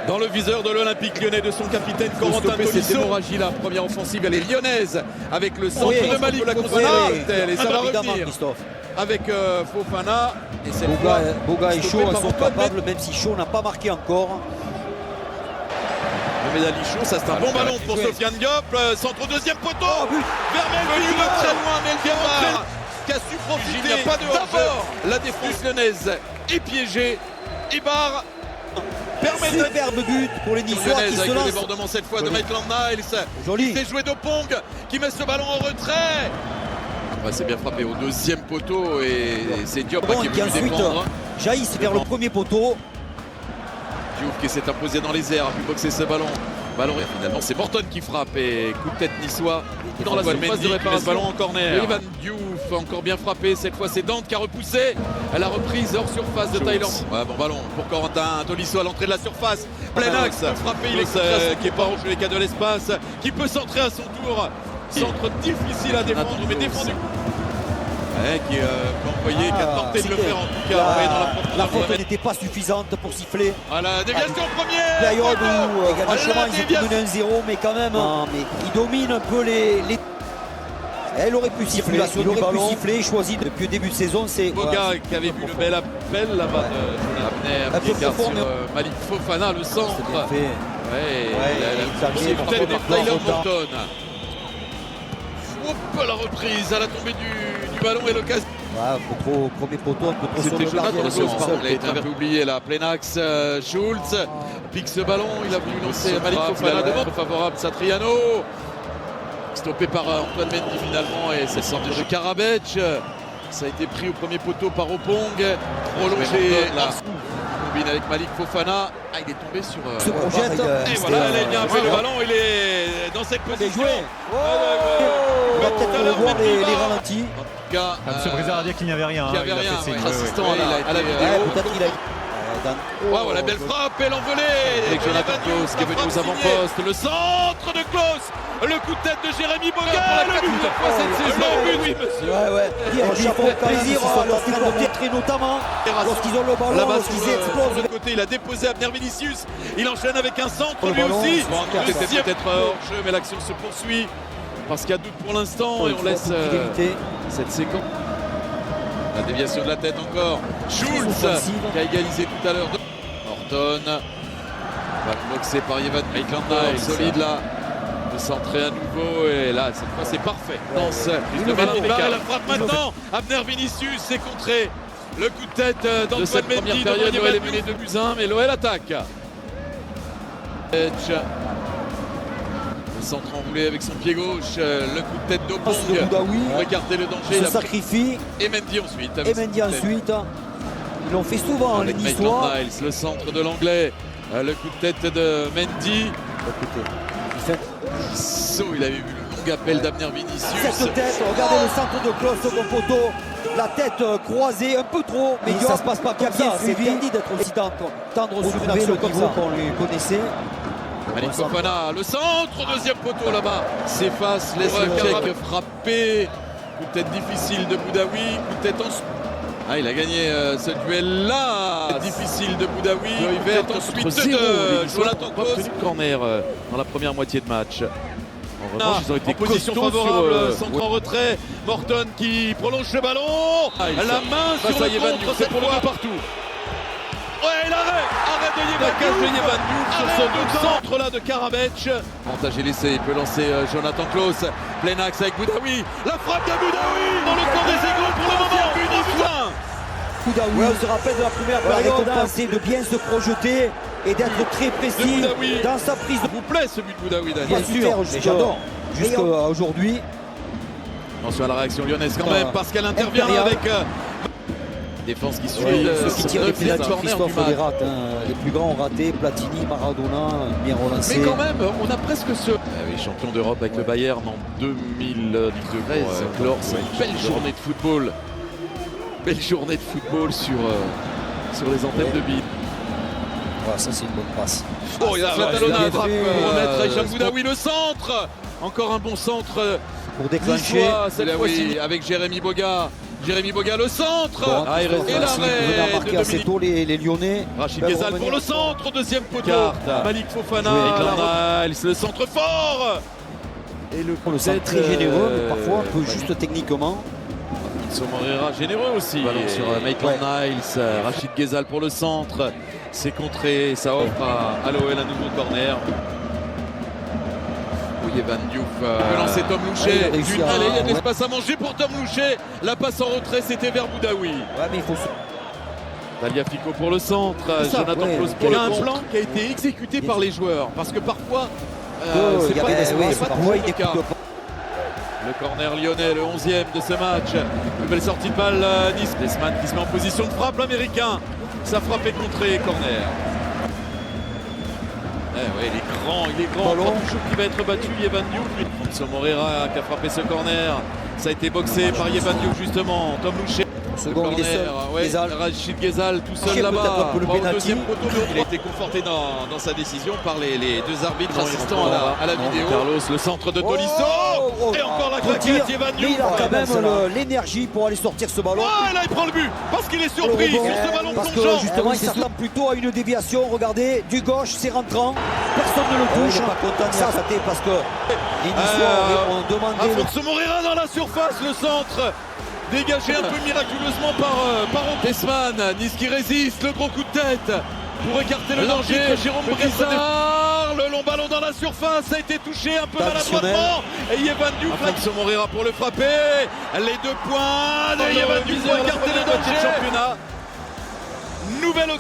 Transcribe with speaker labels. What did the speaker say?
Speaker 1: dans le viseur de l'Olympique Lyonnais de son capitaine Corentin Tolisso. Cette hémorragie-là, première offensive, elle est lyonnaise avec le centre de Malik Fofana et ça va revenir avec Fofana et cette fois
Speaker 2: Boga et Chaud sont capables, même si Chaud n'a pas marqué encore.
Speaker 1: Le médaille Chaud, ça c'est un bon ballon pour Sofiane Diop, centre deuxième poteau, Vermel qui va très loin, Melchior qui a su profiter. Il n'y a pas de d'abord la défense lyonnaise est piégée, Ibar permet
Speaker 2: superbe but pour les Niçois qui se lancent.
Speaker 1: Le débordement cette fois de Maitland Niles. Joli. C'est joué de Pong qui met ce ballon en retrait. Ouais, c'est bien frappé au deuxième poteau et c'est Diop qui est venu défendre.
Speaker 2: Jaillissent vers le premier poteau.
Speaker 1: Diouf qui s'est imposé dans les airs, a pu boxer ce ballon. Ballon et finalement c'est Morton qui frappe et coup de tête niçois dans la surface de réparation. Ballon en corner. Ivan Diouf encore bien frappé. Cette fois c'est Dante qui a repoussé. La reprise hors surface de Tyler. Ouais, bon ballon pour Corentin Tolisso à l'entrée de la surface. Plein axe. Frappé. Il est qui est pas rouge, les cas de l'espace. Qui peut centrer à son tour. Centre difficile à défendre, mais défendu. Ouais, qui peut envoyer, qui a tenté de le faire en tout cas.
Speaker 2: La faute n'était pas suffisante pour siffler.
Speaker 1: Voilà, déviation première.
Speaker 2: Période où franchement ils étaient menés 1-0, mais quand même, mais il domine un peu les... Elle aurait pu siffler, il aurait pu siffler, choisi depuis le début de saison. C'est
Speaker 1: Boga qui avait vu le bel appel là-bas de un pied sur Malik Fofana, le centre.
Speaker 2: C'est bien fait.
Speaker 1: Ouais, tête de Tyler Morton. Hop, la reprise à la tombée du ballon et l'occasion.
Speaker 2: Premier poteau, un peu trop sur le gardien.
Speaker 1: Il a été un peu oublié là, plein axe. Schultz pique ce ballon, il a voulu lancer Malik Fofana devant, favorable Satriano. Stoppé par Antoine Mendy finalement et c'est le centre de Karabec. Ça a été pris au premier poteau par Opong. Prolongé là. Combine avec Malik Fofana. Ah, il est tombé sur.
Speaker 2: Se projette.
Speaker 1: Et voilà, il a bien fait le ballon. Il est dans cette position.
Speaker 2: On va peut-être voir les ralentis.
Speaker 1: En tout cas,
Speaker 3: M. Brizard a dit qu'il n'y avait rien.
Speaker 1: Il n'y avait rien. Assistant à la vidéo.
Speaker 2: Peut-être qu'il a.
Speaker 1: Voilà, belle frappe et l'envolée. Avec Jonathan Klaus qui est venu aux avant-postes. Le centre de Klaus. Le coup de tête de Jérémy Boga. Le but fois cette saison. Le but, monsieur.
Speaker 2: Ils font plaisir lorsqu'ils vont titrer notamment. Lorsqu'ils ont le ballon, lorsqu'ils explosent.
Speaker 1: De l'autre côté, il a déposé Abner Vinicius. Il enchaîne avec un centre lui aussi. C'est peut-être hors jeu, mais l'action se poursuit. Parce qu'il y a doute pour l'instant et on laisse cette séquence. La déviation de la tête encore. Schultz qui a égalisé tout à l'heure. Morton. Boxé par Evan Maitland Niles. Solide là. De centrer à nouveau. Et là, cette fois, c'est parfait. Lance. La frappe maintenant. Abner Vinicius s'est contré. Le coup de tête d'Antoine Mendy. Période, l'OL est mené 2-1, mais l'OL attaque. Le centre enroulé avec son pied gauche, le coup de tête d'Opong pour écarter le danger.
Speaker 2: Il se sacrifie.
Speaker 1: Et Mendy ensuite.
Speaker 2: Ils l'ont fait souvent, les Niçois.
Speaker 1: Le centre de l'Anglais, le coup de tête de Mendy. Il avait vu le long appel d'Abner Vinicius.
Speaker 2: Cette tête, regardez le centre de Klaus au bon poteau. La tête croisée un peu trop, mais ça se passe pas comme ça. C'est interdit d'être aussi tendre sur une action comme ça qu'on les connaissait.
Speaker 1: Malik Fofana, le centre, deuxième poteau là-bas. S'efface, laisse le check frapper. Coup de tête difficile de Boudaoui. Coup de tête en... il a gagné ce duel-là. Difficile de Boudaoui. Ensuite de Jonathan Klaus. Corner dans la première moitié de match. En revanche, ils ont été en position favorable, centre en retrait. Morton qui prolonge le ballon. La main sur le contre cette fois partout. Ouais, l'arrêt de Yevan Diouf sur ce centre là de Karabec. Montage et l'essai, il peut lancer Jonathan Klaus. Plein axe avec Boudaoui. La frappe de Boudaoui dans le camp des égaux pour le moment.
Speaker 2: Boudaoui, on se rappelle de la première période, c'est de bien se projeter et d'être très précis dans sa prise.
Speaker 1: Vous plaît ce but de Boudaoui, Daniel?
Speaker 2: Bien sûr, j'adore. Jusqu'à aujourd'hui.
Speaker 1: Attention à la réaction lyonnaise quand même, parce qu'elle intervient avec... Défense qui suit.
Speaker 2: Ceux qui tirent les pénaltys, Christophe les rate. Les plus grands ont raté. Platini, Maradona, bien relancé.
Speaker 1: Mais quand même, on a presque ce... oui, champion d'Europe avec le Bayern en 2013. Clore, c'est une belle journée de football. Belle journée de football sur les antennes de Bid.
Speaker 2: Voilà, ça c'est une bonne passe.
Speaker 1: Oh, il a la talonnade pour remettre Hicham Boudaoui le centre. Encore un bon centre.
Speaker 2: Pour déclencher.
Speaker 1: Cette fois-ci avec Jérémy Boga. Jérémy Boga, le centre.
Speaker 2: Bon,
Speaker 1: Et l'arrêt
Speaker 2: marqué
Speaker 1: de
Speaker 2: assez
Speaker 1: Dominique.
Speaker 2: tôt les Lyonnais.
Speaker 1: Rachid Ghezal pour le centre, deuxième poteau.
Speaker 2: Carte.
Speaker 1: Malik Fofana, le centre fort. Et
Speaker 2: Le centre très généreux, mais parfois un peu juste techniquement.
Speaker 1: Somorera généreux aussi. Ballon sur Maitland Niles. Rachid Ghezal pour le centre. C'est contré, ça offre à l'OL un nouveau corner. Evan Diouf peut lancer Tom Louchet. Il y a de l'espace à manger pour Tom Louchet. La passe en retrait, c'était vers Boudaoui.
Speaker 2: Ouais, mais il faut...
Speaker 1: Dalia Fico pour le centre. Jonathan Klaus pour le un plan qui a été exécuté par les joueurs. Parce que parfois, c'est pas toujours le cas. Le corner lyonnais, le 11e de ce match. Nouvelle sortie de balle, Nice. Desman qui se met en position de frappe, l'américain. Ça frappe et contré, corner. Ouais, il est grand. Chouchou qui va être battu, Evan Diouf. Fonso Moreira qui a frappé ce corner. Ça a été boxé par Evan Diouf justement. Tom Louchet.
Speaker 2: Second, il est seul.
Speaker 1: Rachid Ghezal tout seul là-bas. Deuxième poteau, il a été conforté dans sa décision par les deux arbitres assistants à la vidéo. Carlos, le centre de Tolisso. Et encore la claquette, Evan Diouf.
Speaker 2: Il a quand même l'énergie pour aller sortir ce ballon.
Speaker 1: Là il prend le but parce qu'il est surpris sur ce ballon plongeant.
Speaker 2: Parce que justement il s'attend plutôt à une déviation. Regardez, du gauche, c'est rentrant. Personne ne le touche. Pas content de s'arrêter parce que les Niçois ont demandé.
Speaker 1: Fonso Moreira dans la surface, le centre. Dégagé un peu miraculeusement par Desman. Nice qui résiste, le gros coup de tête pour écarter le danger. Jérôme Bressard, le long ballon dans la surface a été touché un peu maladroitement. Et Evan Diouf, Fonso Moreira pour le frapper. Les 2 points de Evan Diouf pour écarter le danger. Nouvelle